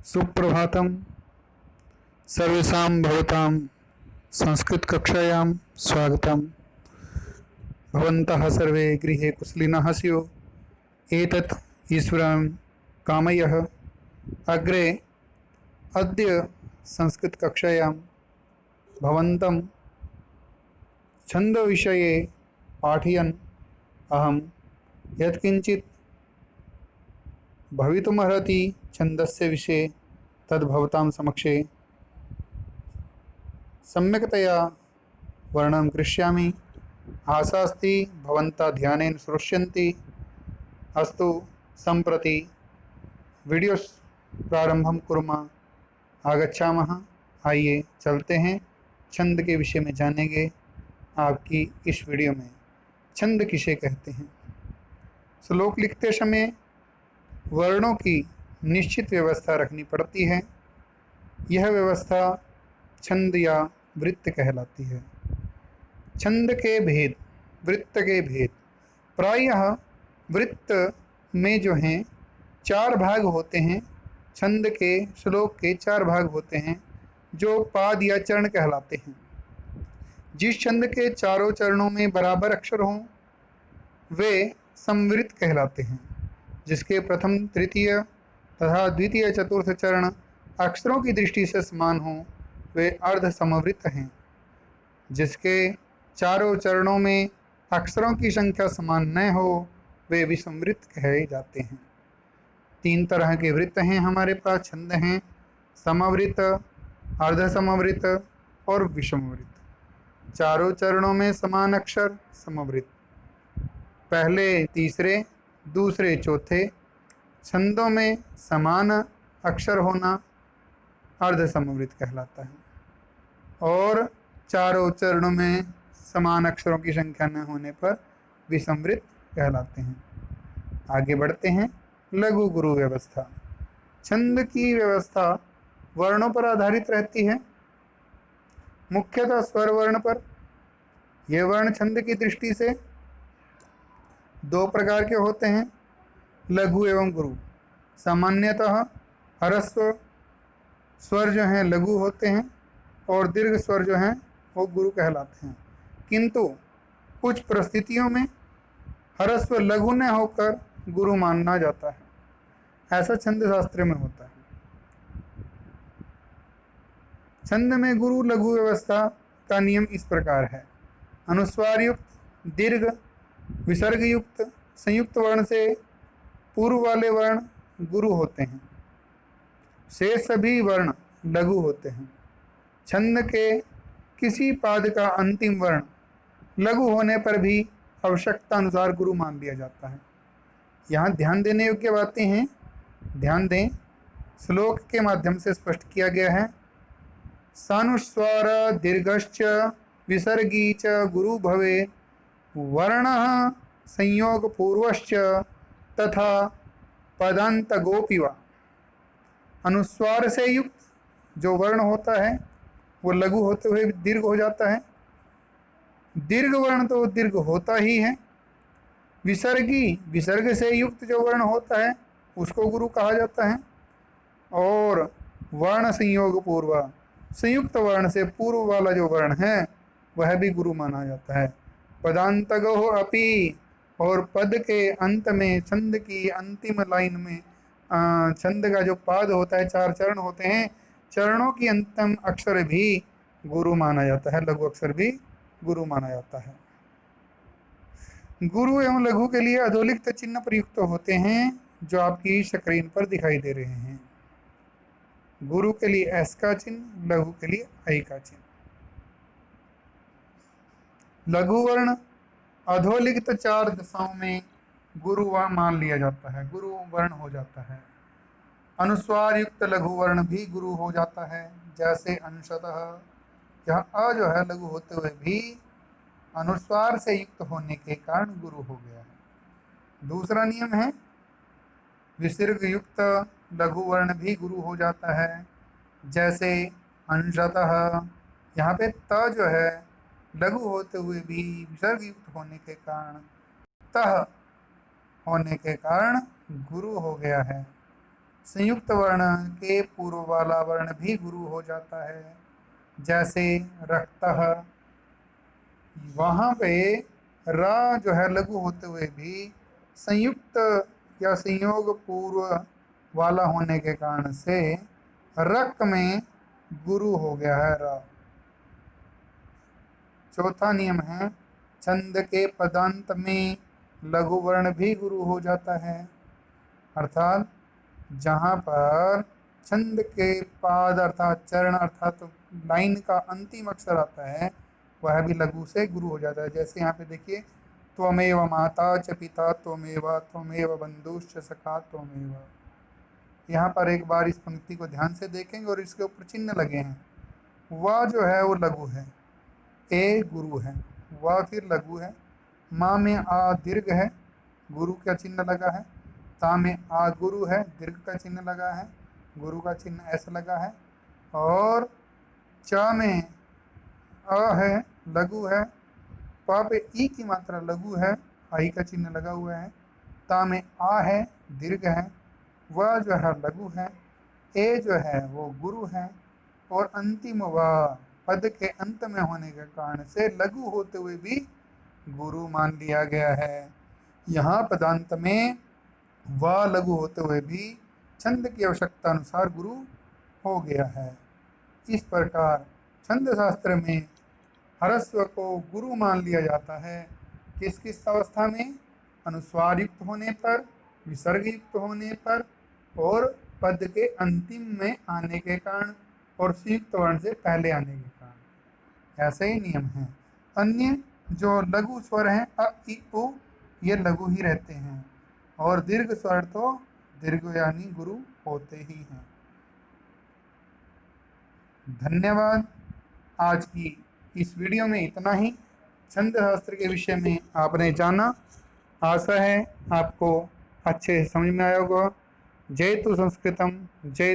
सुप्रभातम। सर्वेषां भवतां संस्कृतकक्षायां स्वागतम्। भवन्तः सर्वे गृहे कुशलिनः स्युः, एतत् ईश्वरं कामयः। अग्रे अद्य संस्कृतकक्षायां भवन्तं छन्दविषये पाठयन् अहं यत्किञ्चित् भवितुमर्हति छन्दस्य विषये तद्भवतां समक्षे सम्यक्तया वर्णनं करिष्यामि। आशा अस्ति भवन्तः ध्यानेन श्रोष्यन्ति। अस्तु, सम्प्रति वीडियो प्रारंभं कुर्मः। आगच्छामः। आइए चलते हैं, छंद के विषय में जानेंगे आपकी इस वीडियो में। छंद किसे कहते हैं? श्लोक लिखते समय वर्णों की निश्चित व्यवस्था रखनी पड़ती है। यह व्यवस्था छंद या वृत्त कहलाती है। छंद के भेद, वृत्त के भेद। प्रायः वृत्त में जो हैं 4 भाग होते हैं। छंद के श्लोक के 4 भाग होते हैं जो पाद या चरण कहलाते हैं। जिस छंद के चारों चरणों में बराबर अक्षर हों वे समवृत्त कहलाते हैं। जिसके प्रथम, तृतीय तथा द्वितीय, चतुर्थ चरण अक्षरों की दृष्टि से समान हों वे अर्ध समवृत्त हैं। जिसके चारों चरणों में अक्षरों की संख्या समान न हो वे विषमवृत्त कहे जाते हैं। 3 तरह के वृत्त हैं हमारे पास। छंद हैं समवृत्त, अर्ध समवृत्त और विषमवृत्त। चारों चरणों में समान अक्षर समवृत्त। पहले तीसरे, दूसरे चौथे छंदों में समान अक्षर होना अर्ध समवृत्त कहलाता है। और चारों चरणों में समान अक्षरों की संख्या न होने पर विषमवृत्त कहलाते हैं। आगे बढ़ते हैं। लघु गुरु व्यवस्था। छंद की व्यवस्था वर्णों पर आधारित रहती है, मुख्यतः स्वर वर्ण पर। यह वर्ण छंद की दृष्टि से 2 प्रकार के होते हैं, लघु एवं गुरु। सामान्यतः ह्रस्व स्वर जो हैं लघु होते हैं और दीर्घ स्वर जो हैं वो गुरु कहलाते हैं। किंतु कुछ परिस्थितियों में ह्रस्व लघु न होकर गुरु माना जाता है। ऐसा छंद शास्त्र में होता है। छंद में गुरु लघु व्यवस्था का नियम इस प्रकार है। अनुस्वार युक्त, दीर्घ, विसर्ग युक्त, संयुक्त वर्ण से पूर्व वाले वर्ण गुरु होते हैं। शेष सभी वर्ण लघु होते हैं। छंद के किसी पाद का अंतिम वर्ण लघु होने पर भी आवश्यकता अनुसार गुरु मान लिया जाता है। यहाँ ध्यान देने योग्य बातें हैं, ध्यान दें। श्लोक के माध्यम से स्पष्ट किया गया है। सानुस्वार दीर्घश्च विसर्गी च गुरु भवे वर्णः संयोग पूर्वश्च तथा पदांत गोपिवा। अनुस्वार से युक्त जो वर्ण होता है वो लघु होते हुए दीर्घ हो जाता है। दीर्घ वर्ण तो दीर्घ होता ही है। विसर्गी, विसर्ग से युक्त जो वर्ण होता है उसको गुरु कहा जाता है। और वर्ण संयोग पूर्व, संयुक्त वर्ण से पूर्व वाला जो वर्ण है वह भी गुरु माना जाता है। पदांतगो अपि, और पद के अंत में, छंद की अंतिम लाइन में छंद का जो पाद होता है, 4 चरण होते हैं, चरणों की अंतिम अक्षर भी गुरु माना जाता है, लघु अक्षर भी गुरु माना जाता है। गुरु एवं लघु के लिए अधोलिखित चिन्ह प्रयुक्त होते हैं जो आपकी स्क्रीन पर दिखाई दे रहे हैं। गुरु के लिए एस का चिन्ह, लघु के लिए आई का चिन्ह। लघु वर्ण अधोलिखित 4 दशाओं में गुरु मान लिया जाता है, गुरु वर्ण हो जाता है। अनुस्वार युक्त लघु वर्ण भी गुरु हो जाता है, जैसे अंशतः। यह अ जो है लघु होते हुए भी अनुस्वार से युक्त होने के कारण गुरु हो गया है। दूसरा नियम है विसर्ग युक्त लघु वर्ण भी गुरु हो जाता है, जैसे अंशतः। यहाँ पे त जो है लघु होते हुए भी विसर्ग युक्त होने के कारण, तह होने के कारण गुरु हो गया है। संयुक्त वर्ण के पूर्व वाला वर्ण भी गुरु हो जाता है। जैसे रक्तः, वहाँ पे र जो है लघु होते हुए भी संयुक्त या संयोग पूर्व वाला होने के कारण से रक में गुरु हो गया है र। चौथा नियम है छंद के पदांत में लघु वर्ण भी गुरु हो जाता है। अर्थात जहाँ पर छंद के पाद अर्थात चरण अर्थात लाइन का अंतिम अक्षर आता है वह भी लघु से गुरु हो जाता है। जैसे यहाँ पे देखिए, त्वमेव माता च पिता त्वमेव बंधुश्च सखा त्वमेव। यहाँ पर एक बार इस पंक्ति को ध्यान से देखेंगे और इसके ऊपर चिन्ह लगे हैं। वह जो है वो लघु है, ए गुरु है, वह फिर लघु है। माँ में आ दीर्घ है, गुरु का चिन्ह लगा है। ता में आ गुरु है, दीर्घ का चिन्ह लगा है, गुरु का चिन्ह ऐसा लगा है। और च में अ है, लघु है। प पे ई की मात्रा लघु है, आई का चिन्ह लगा हुआ है। ता में आ है, दीर्घ है, वह जो है लघु है। ए जो है वो गुरु है। और अंतिम व पद के अंत में होने के कारण से लघु होते हुए भी गुरु मान लिया गया है। यहाँ पदांत में व लघु होते हुए भी छंद की आवश्यकता अनुसार गुरु हो गया है। इस प्रकार छंद शास्त्र में ह्रस्व को गुरु मान लिया जाता है। किस किस अवस्था में? अनुस्वार युक्त होने पर, विसर्ग युक्त होने पर और पद के अंतिम में आने के कारण और संयुक्त वर्ण से पहले आने के कारण। ऐसे ही नियम हैं। अन्य जो लघु स्वर हैं अ इ उ, ये लघु ही रहते हैं और दीर्घ स्वर तो दीर्घ यानी गुरु होते ही हैं। धन्यवाद। आज की इस वीडियो में इतना ही। छंद शास्त्र के विषय में आपने जाना, आशा है आपको अच्छे से समझ में आया होगा। जय तु संस्कृतम, जय